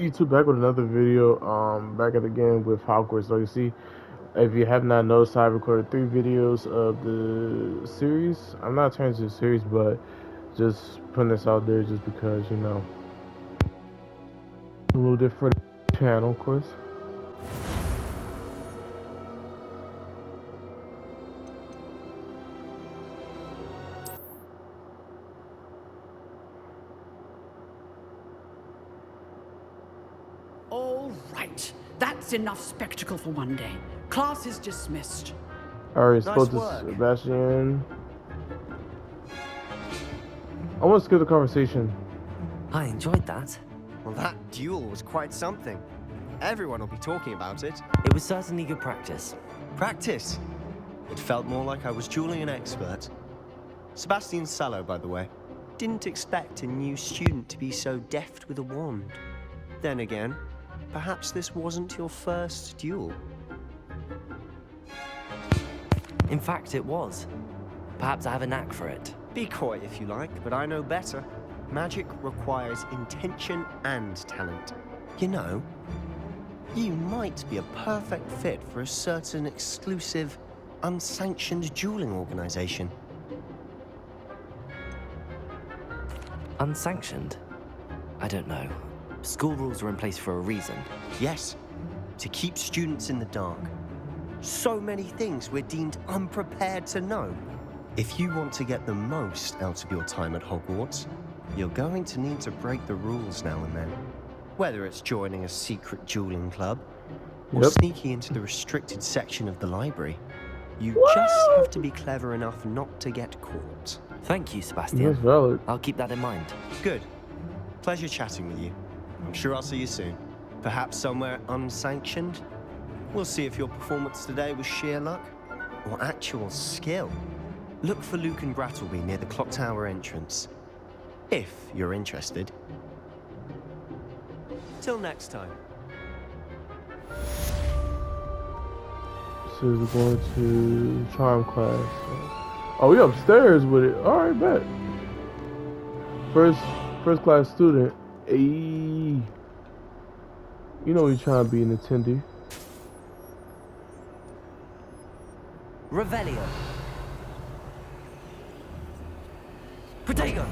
YouTube back with another video. Back at again with Hogwarts Legacy. If you have not noticed, I recorded 3 videos of the series. I'm not turning to the series, but just putting this out there just because a little different channel, of course. All right, that's enough spectacle for one day. Class is dismissed. Alright, Nice spoke to work. Sebastian. I want to skip the conversation. I enjoyed that. Well, that duel was quite something. Everyone will be talking about it. It was certainly good practice. Practice. It felt more like I was dueling an expert. Sebastian Sallow, by the way. Didn't expect a new student to be so deft with a wand. Then again, perhaps this wasn't your first duel. In fact, it was. Perhaps I have a knack for it. Be coy if you like, but I know better. Magic requires intention and talent. You know, you might be a perfect fit for a certain exclusive, unsanctioned dueling organization. Unsanctioned? I don't know. School rules are in place for a reason. Yes, to keep students in the dark. So many things we're deemed unprepared to know. If you want to get the most out of your time at Hogwarts, you're going to need to break the rules now and then. Whether it's joining a secret dueling club, or Yep. sneaking into the restricted section of the library. You just have to be clever enough not to get caught. Thank you, Sebastian. That's valid. I'll keep that in mind. Good. Pleasure chatting with you. I'm sure I'll see you soon. Perhaps somewhere unsanctioned? We'll see if your performance today was sheer luck or actual skill. Look for Luke and Brattleby near the clock tower entrance. If you're interested. Till next time. So we're going to charm class. Oh, we upstairs with it. All right, bet. First class student. Hey, you know you're trying to be an attendee. Revelio. Protego.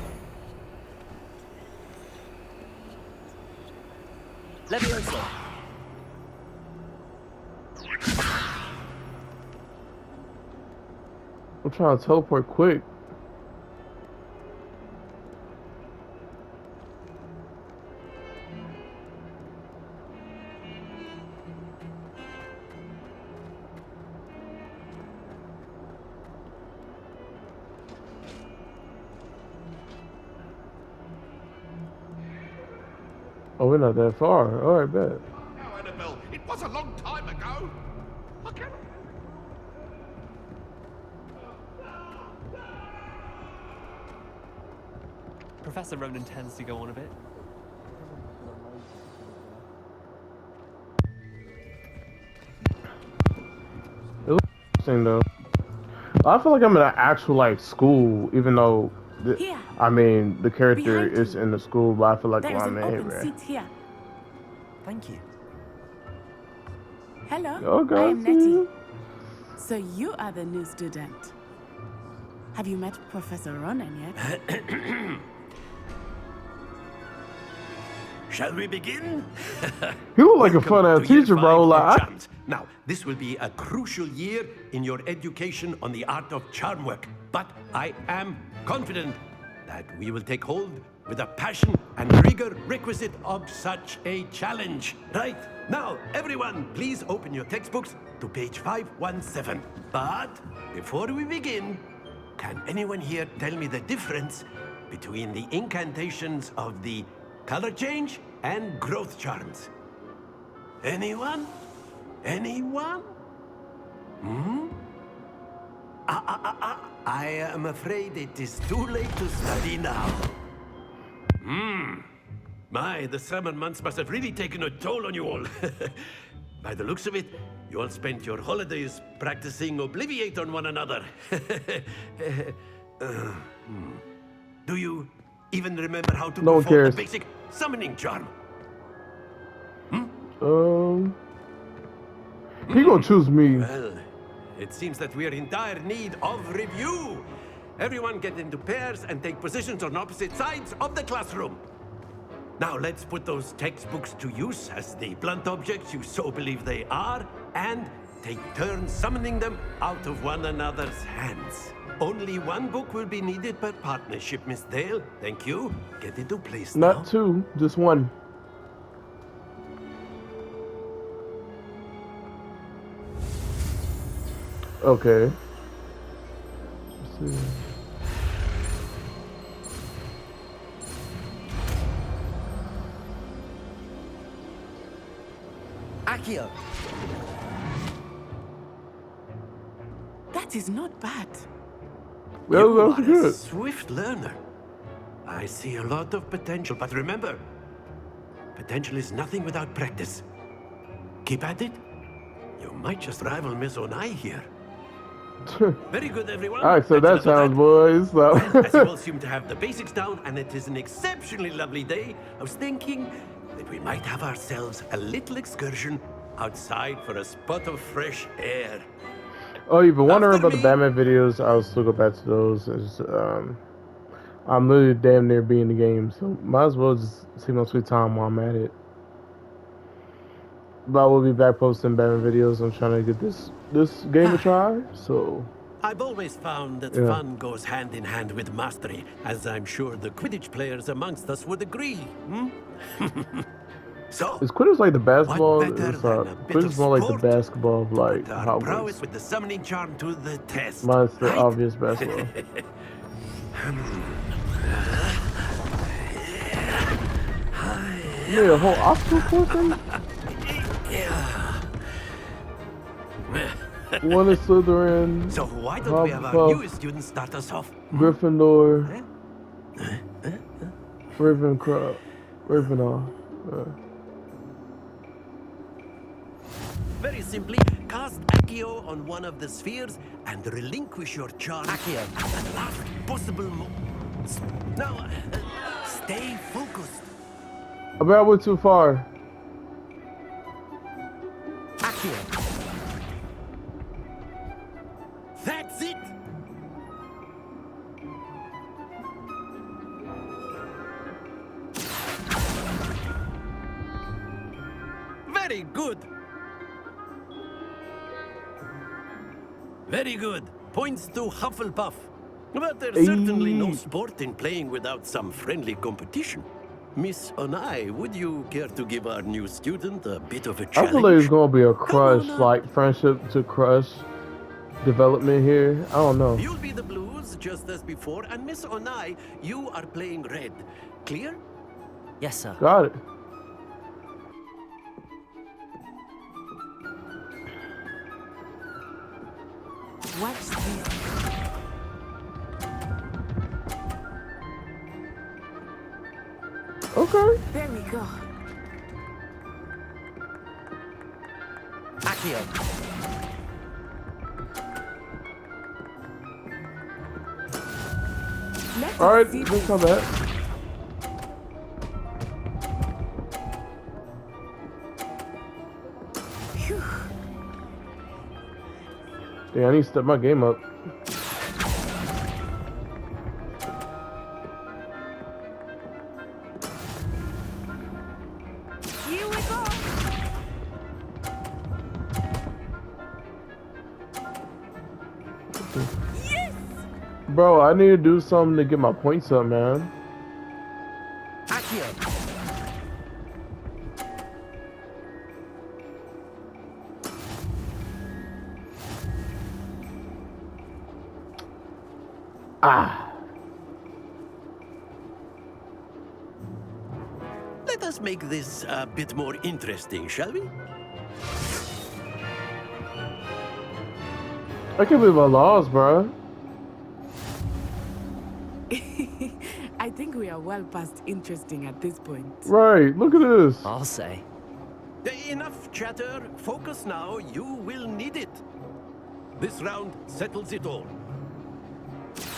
Levioso. I'm trying to teleport quick. Oh, we're not that far. All right, bet. Now, Annabelle, it was a long time ago. I can't... Professor Ronan tends to go on a bit. It looks interesting though. I feel like I'm in an actual like school, even though Here. I mean the character Behind is you. in the school, but I feel like There's I'm an in open here. seat here. Thank you. Hello, Okay. I am Nettie. So you are the new student. Have you met Professor Ronan yet? Shall we begin? He look like a fun Welcome ass to year teacher, 5 bro. of Like, Charms. Now, this will be a crucial year in your education on the art of charm work. But I am confident that we will take hold with the passion and rigor requisite of such a challenge. Right, now, everyone, please open your textbooks to page 517. But before we begin, can anyone here tell me the difference between the incantations of the color change and growth charms? Anyone? Anyone? I am afraid it is too late to study now. My, the summer months must have really taken a toll on you all. By the looks of it, you all spent your holidays practicing Obliviate on one another. Do you even remember how to No one perform the cares. basic summoning charm? He gonna choose me. Well, it seems that we are in dire need of review. Everyone get into pairs and take positions on opposite sides of the classroom. Now let's put those textbooks to use as the blunt objects you so believe they are, and take turns summoning them out of one another's hands. Only one book will be needed per partnership, Miss Dale. Thank you. Get into place now. Not two, just one. Okay. Let's see. Accio! That is not bad. Well, You that was are a good. swift learner. I see a lot of potential, but remember, potential is nothing without practice. Keep at it. You might just rival Miss Onai here. Very good, everyone. Alright, so That's that enough of sounds, boys. Well, as you So. all seem to have the basics down, and it is an exceptionally lovely day, I was thinking that we might have ourselves a little excursion outside for a spot of fresh air. Oh, you've been wondering After about the me. Batman videos? I'll still go back to those. I'm literally damn near being the game, so might as well just take my sweet time while I'm at it. But I will be back posting Batman videos. I'm trying to get this game a try, so I've always found that Yeah. fun goes hand in hand with mastery, as I'm sure the Quidditch players amongst us would agree. Hmm? So, is Quidditch like the basketball? what better It's than a bit Quidditch of is more like the sport basketball of like put our prowess Hogwarts. with the summoning charm to the test? Mine's the right? obvious basketball. You made a whole obstacle course thing? One is Slytherin, So why don't we have our Hufflepuff, newest student start us off? Gryffindor, Ravenclaw, Ravenclaw. Very simply, cast Accio on one of the spheres and relinquish your charm Accio. at the last possible moment. Now, stay focused. I bet I went too far. Accio! That's it. Very good. Very good. Points to Hufflepuff. But there's certainly no Hey. sport in playing without some friendly competition. Miss Onai, would you care to give our new student a bit of a I challenge? feel like it's gonna be a crush, on up. like friendship to crush development here. I don't know. You'll be the blues, just as before, and Miss Onai, you are playing red. Clear? Yes, sir. Got it. Watch this. Okay. There we go. Accio! Let's All right, see let's this. come back. Phew. Yeah, I need to step my game up. Here we go. Yes! Bro, I need to do something to get my points up, man. Accio! Ah. Let us make this a bit more interesting, shall we? I can't believe I lost, bro. I think we are well past interesting at this point. Right, look at this. I'll say. Enough chatter. Focus now. You will need it. This round settles it all.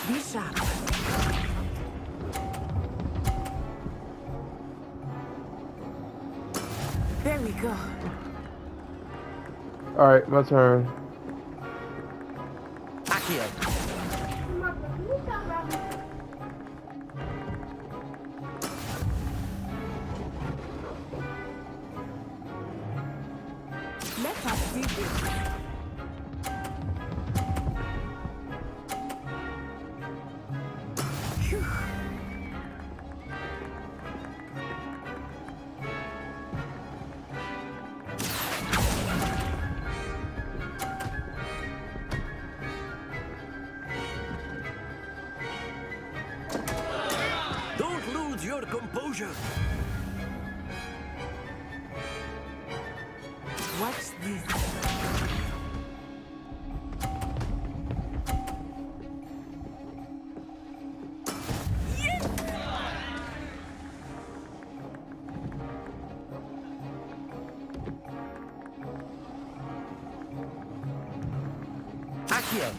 Be sharp. There we go. Alright, my turn. Accio. Let us see this. Phew. Don't lose your composure. Watch this. Accio.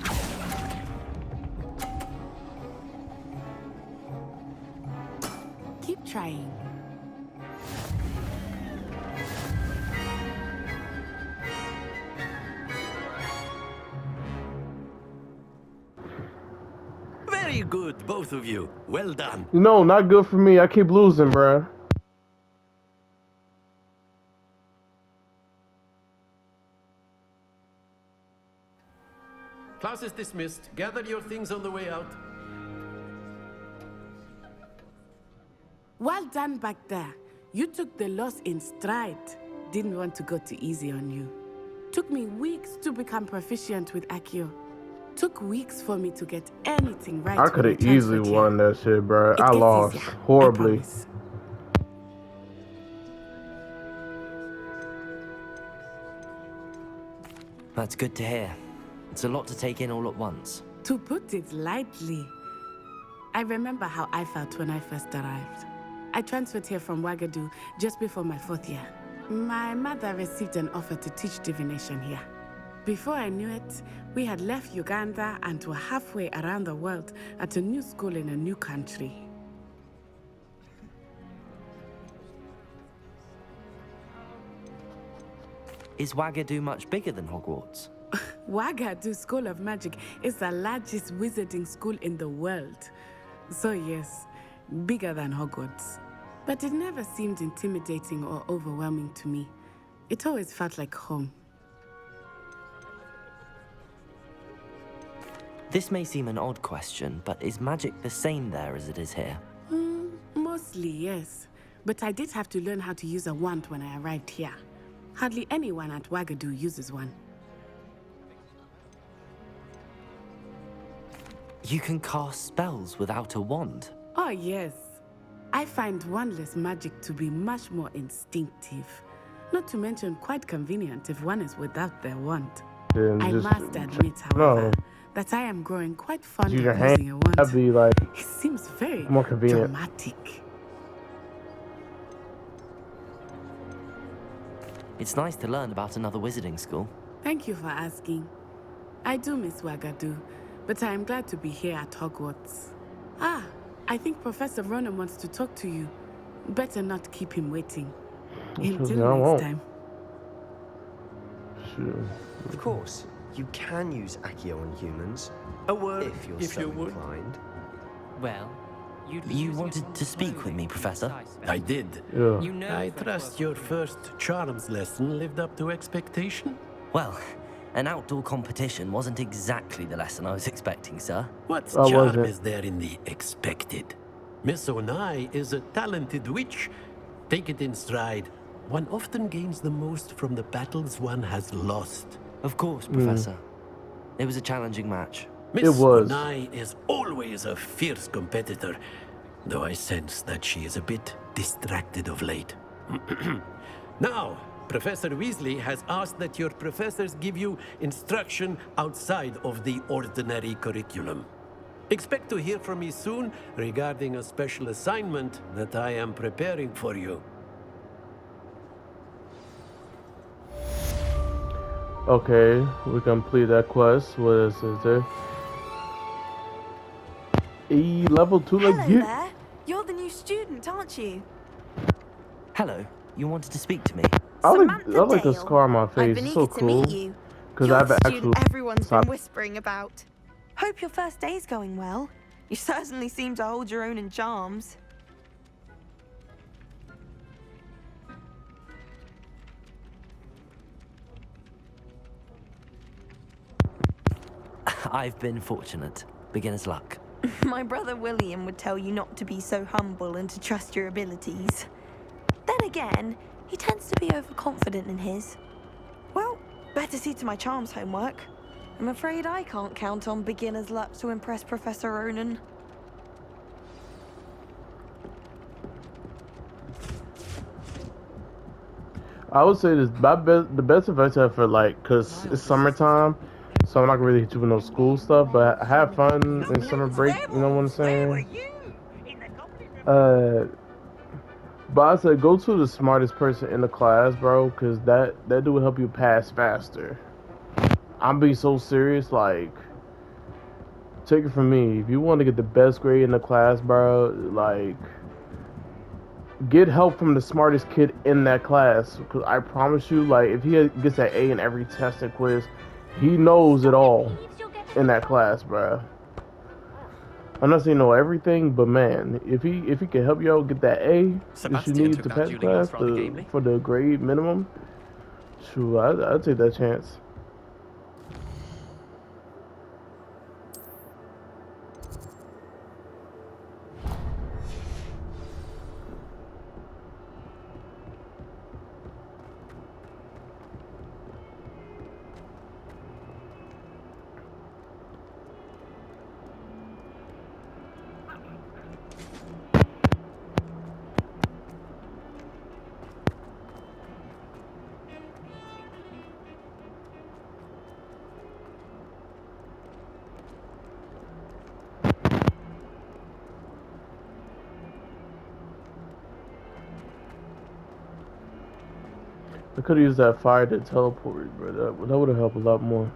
Keep trying. Very good, both of you. Well done. No, not good for me. I keep losing, bruh. Class is dismissed. Gather your things on the way out. Well done back there. You took the loss in stride. Didn't want to go too easy on you. Took me weeks to become proficient with Accio. Took weeks for me to get anything right. I could have easily won that shit, bruh. I lost horribly. That's good to hear. It's a lot to take in all at once. To put it lightly, I remember how I felt when I first arrived. I transferred here from Ouagadougou just before my 4th year. My mother received an offer to teach divination here. Before I knew it, we had left Uganda and were halfway around the world at a new school in a new country. Is Ouagadougou much bigger than Hogwarts? Ouagadougou School of Magic is the largest wizarding school in the world. So yes, bigger than Hogwarts. But it never seemed intimidating or overwhelming to me. It always felt like home. This may seem an odd question, but is magic the same there as it is here? Mostly, yes. But I did have to learn how to use a wand when I arrived here. Hardly anyone at Ouagadougou uses one. You can cast spells without a wand? Oh, yes. I find wandless magic to be much more instinctive. Not to mention quite convenient if one is without their wand. I must admit, however, that I am growing quite fond of using a wand. That'd be like It seems very more convenient. dramatic. It's nice to learn about another wizarding school. Thank you for asking. I do miss Ouagadougou, but I am glad to be here at Hogwarts. Ah, I think Professor Ronan wants to talk to you. Better not keep him waiting. Until next time. Sure. Of course, you can use Accio on humans. A word, If you're if so you would. inclined. Well, You wanted to speak with me, Professor? I did. Yeah. You know, I trust your first charms lesson lived up to expectation. Well, an outdoor competition wasn't exactly the lesson I was expecting, sir. What Oh, was charm it? is there in the expected? Miss Onai is a talented witch. Take it in stride. One often gains the most from the battles one has lost. Of course, Professor. It was a challenging match. Miss It was. Onai is always a fierce competitor, though I sense that she is a bit distracted of late. Now, Professor Weasley has asked that your professors give you instruction outside of the ordinary curriculum. Expect to hear from me soon regarding a special assignment that I am preparing for you. Okay, we complete that quest. What is there? Level 2, Hello like you. there. You're the new student, aren't you? Hello, you wanted to speak to me? I like the Dale. scar on my I've face. been It's eager so to meet cool you. because I You're have the an actual. student everyone's been side- whispering about. Hope your first day's going well. You certainly seem to hold your own in charms. I've been fortunate. Beginner's luck. My brother William would tell you not to be so humble and to trust your abilities. Then again, he tends to be overconfident in his. Well, better see to my charms homework. I'm afraid I can't count on beginner's luck to impress Professor Ronan. I would say this. The best advice I have for like, cause it's summertime, so I'm not gonna really hit you with no school stuff. But have fun in summer break. You know what I'm saying? Uh, but I said go to the smartest person in the class, bro, cause that dude will help you pass faster. I'm being so serious. Like, take it from me. If you want to get the best grade in the class, bro, like, get help from the smartest kid in that class. Because I promise you, like, if he gets an A in every test and quiz, he knows it all in that class, bro. I'm not saying know everything, but man, if he can help you out get that A that you Sebastian need took to that pass the dueling class class rather gamely. for the grade minimum, sure, I'd take that chance. I could have used that fire to teleport, but that would have helped a lot more.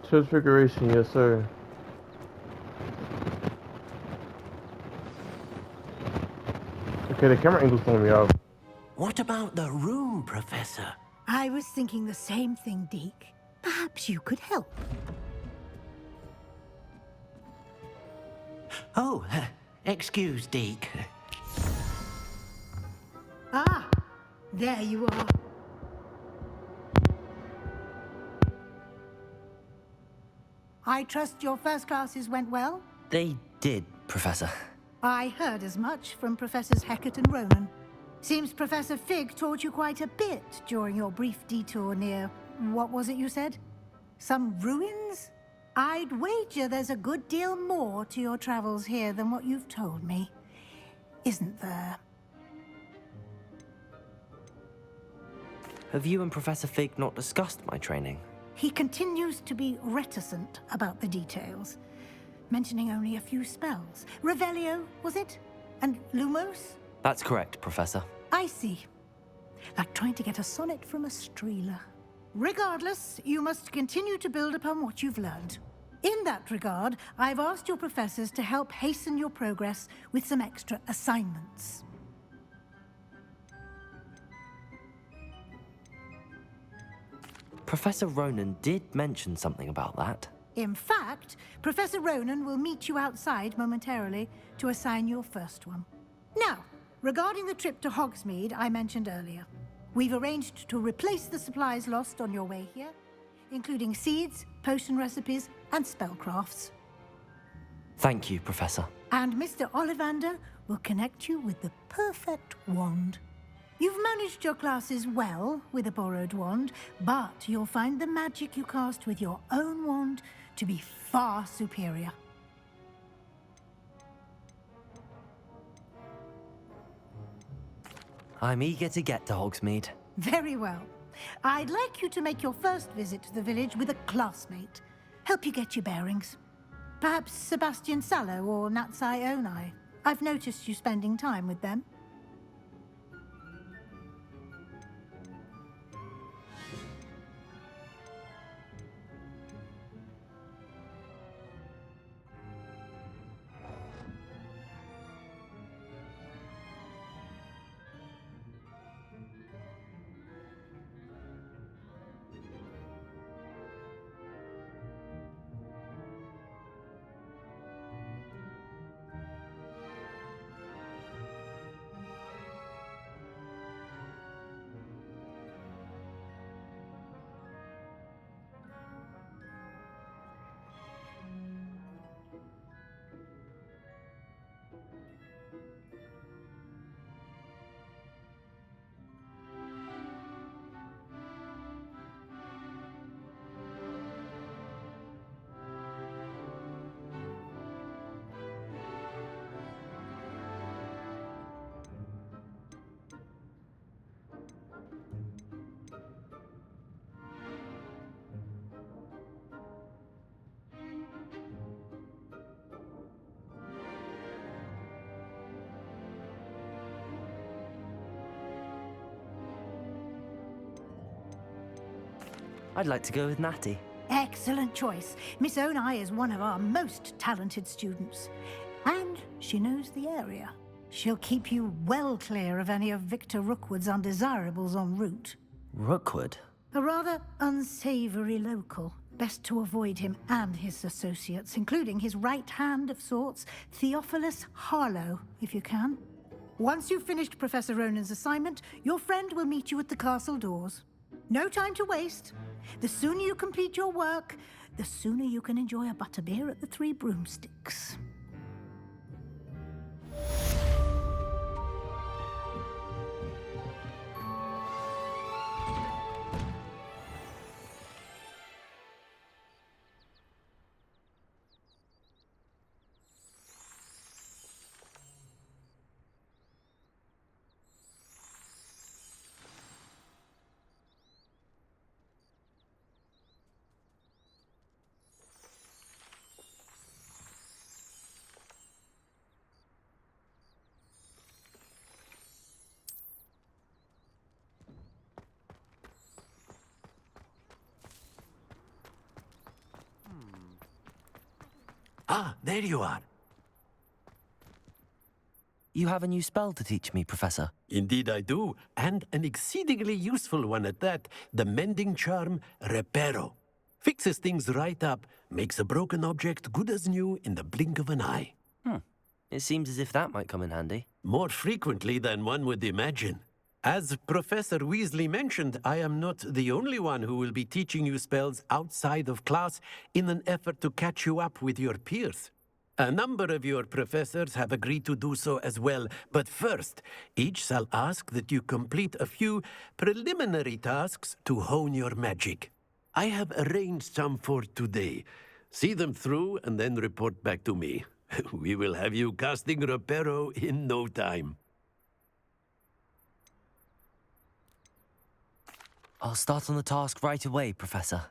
Transfiguration, yes sir. Okay, the camera angle's throwing me off. What about the room, Professor? I was thinking the same thing, Deke. Perhaps you could help. Oh, excuse, Deke. Ah, there you are. I trust your first classes went well? They did, Professor. I heard as much from Professors Hecat and Ronan. Seems Professor Fig taught you quite a bit during your brief detour near... what was it you said? Some ruins? I'd wager there's a good deal more to your travels here than what you've told me. Isn't there? Have you and Professor Fig not discussed my training? He continues to be reticent about the details, mentioning only a few spells. Revelio, was it? And Lumos? That's correct, Professor. I see. Like trying to get a sonnet from a streeler. Regardless, you must continue to build upon what you've learned. In that regard, I've asked your professors to help hasten your progress with some extra assignments. Professor Ronan did mention something about that. In fact, Professor Ronan will meet you outside momentarily to assign your first one. Now, regarding the trip to Hogsmeade I mentioned earlier, we've arranged to replace the supplies lost on your way here, including seeds, potion recipes, and spellcrafts. Thank you, Professor. And Mr. Ollivander will connect you with the perfect wand. You've managed your classes well with a borrowed wand, but you'll find the magic you cast with your own wand to be far superior. I'm eager to get to Hogsmeade. Very well. I'd like you to make your first visit to the village with a classmate. Help you get your bearings. Perhaps Sebastian Sallow or Natsai Onai. I've noticed you spending time with them. I'd like to go with Natty. Excellent choice. Miss Onai is one of our most talented students. And she knows the area. She'll keep you well clear of any of Victor Rookwood's undesirables en route. Rookwood? A rather unsavory local. Best to avoid him and his associates, including his right hand of sorts, Theophilus Harlow, if you can. Once you've finished Professor Ronan's assignment, your friend will meet you at the castle doors. No time to waste. The sooner you complete your work, the sooner you can enjoy a butterbeer at the Three Broomsticks. Ah, there you are. You have a new spell to teach me, Professor. Indeed I do, and an exceedingly useful one at that. The mending charm, Reparo. Fixes things right up, makes a broken object good as new in the blink of an eye. It seems as if that might come in handy. More frequently than one would imagine. As Professor Weasley mentioned, I am not the only one who will be teaching you spells outside of class in an effort to catch you up with your peers. A number of your professors have agreed to do so as well, but first, each shall ask that you complete a few preliminary tasks to hone your magic. I have arranged some for today. See them through and then report back to me. We will have you casting Reparo in no time. I'll start on the task right away, Professor.